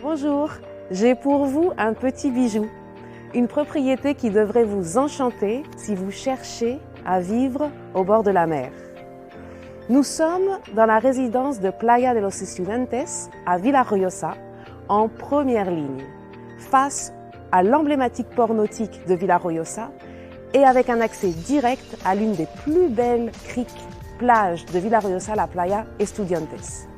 Bonjour, j'ai pour vous un petit bijou, une propriété qui devrait vous enchanter si vous cherchez à vivre au bord de la mer. Nous sommes dans la résidence de Playa de los Estudiantes à Villaraigosa, en première ligne, face à l'emblématique port nautique de Villaraigosa et avec un accès direct à l'une des plus belles criques, plages de Villaraigosa, la Playa Estudiantes.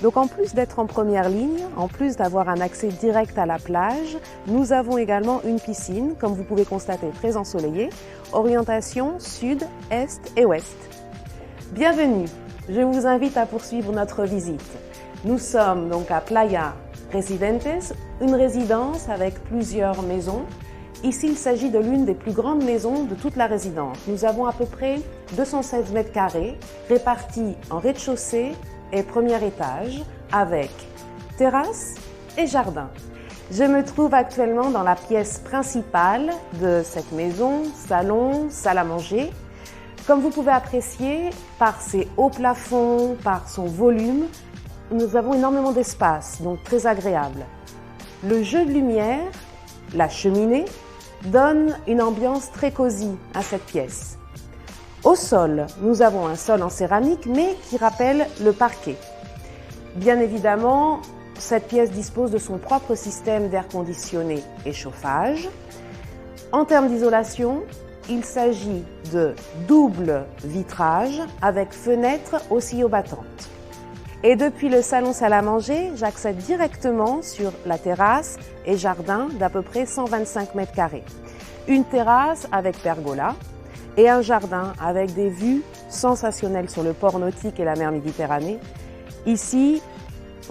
Donc en plus d'être en première ligne, en plus d'avoir un accès direct à la plage, nous avons également une piscine, comme vous pouvez constater, très ensoleillée, orientation sud, est et ouest. Bienvenue, je vous invite à poursuivre notre visite. Nous sommes donc à Playa Residentes, une résidence avec plusieurs maisons. Ici, il s'agit de l'une des plus grandes maisons de toute la résidence. Nous avons à peu près 216 mètres carrés, répartis en rez-de-chaussée et premier étage, avec terrasse et jardin. Je me trouve actuellement dans la pièce principale de cette maison, salon, salle à manger. Comme vous pouvez apprécier, par ses hauts plafonds, par son volume, nous avons énormément d'espace, donc très agréable. Le jeu de lumière, la cheminée, donne une ambiance très cosy à cette pièce. Au sol, nous avons un sol en céramique, mais qui rappelle le parquet. Bien évidemment, cette pièce dispose de son propre système d'air conditionné et chauffage. En termes d'isolation, il s'agit de double vitrage avec fenêtre oscillobattante. Et depuis le salon salle à manger, j'accède directement sur la terrasse et jardin d'à peu près 125 mètres carrés. Une terrasse avec pergola et un jardin avec des vues sensationnelles sur le port nautique et la mer Méditerranée. Ici,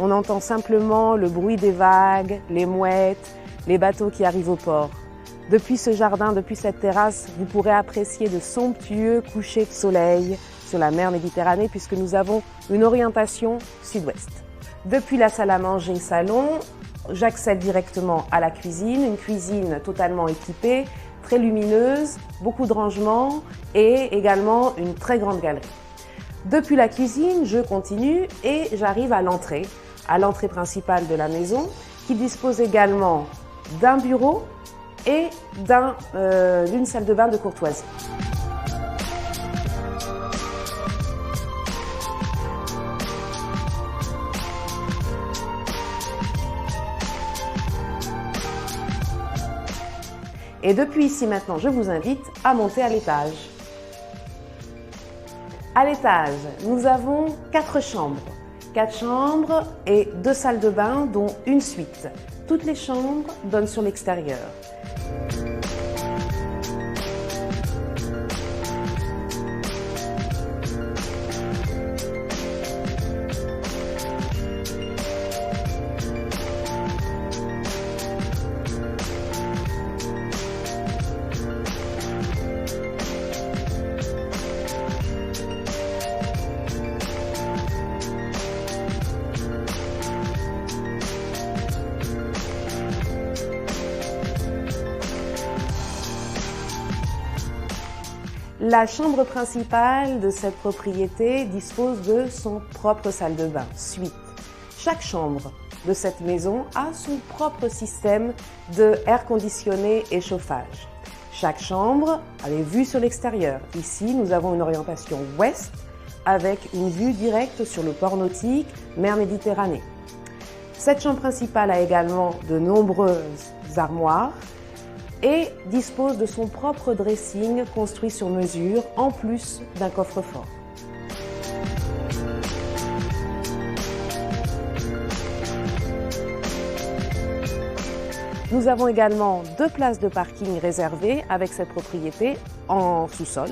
on entend simplement le bruit des vagues, les mouettes, les bateaux qui arrivent au port. Depuis ce jardin, depuis cette terrasse, vous pourrez apprécier de somptueux couchers de soleil sur la mer Méditerranée puisque nous avons une orientation sud-ouest. Depuis la salle à manger salon, j'accède directement à la cuisine, une cuisine totalement équipée, très lumineuse, beaucoup de rangements et également une très grande galerie. Depuis la cuisine, je continue et j'arrive à l'entrée principale de la maison qui dispose également d'un bureau et d'une salle de bain de courtoisie. Et depuis ici maintenant, je vous invite à monter à l'étage. À l'étage, nous avons 4 chambres. 4 chambres et 2 salles de bain, dont une suite. Toutes les chambres donnent sur l'extérieur. La chambre principale de cette propriété dispose de son propre salle de bain, suite. Chaque chambre de cette maison a son propre système de air conditionné et chauffage. Chaque chambre a les vues sur l'extérieur. Ici, nous avons une orientation ouest avec une vue directe sur le port nautique, mer Méditerranée. Cette chambre principale a également de nombreuses armoires et dispose de son propre dressing construit sur mesure, en plus d'un coffre-fort. Nous avons également 2 places de parking réservées avec cette propriété en sous-sol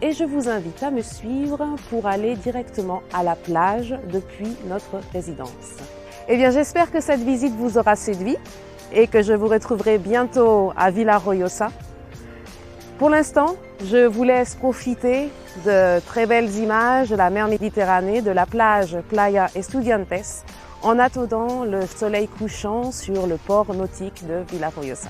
et je vous invite à me suivre pour aller directement à la plage depuis notre résidence. Eh bien, j'espère que cette visite vous aura séduit et que je vous retrouverai bientôt à Villaraigosa. Pour l'instant, je vous laisse profiter de très belles images de la mer Méditerranée, de la plage Playa Estudiantes, en attendant le soleil couchant sur le port nautique de Villaraigosa.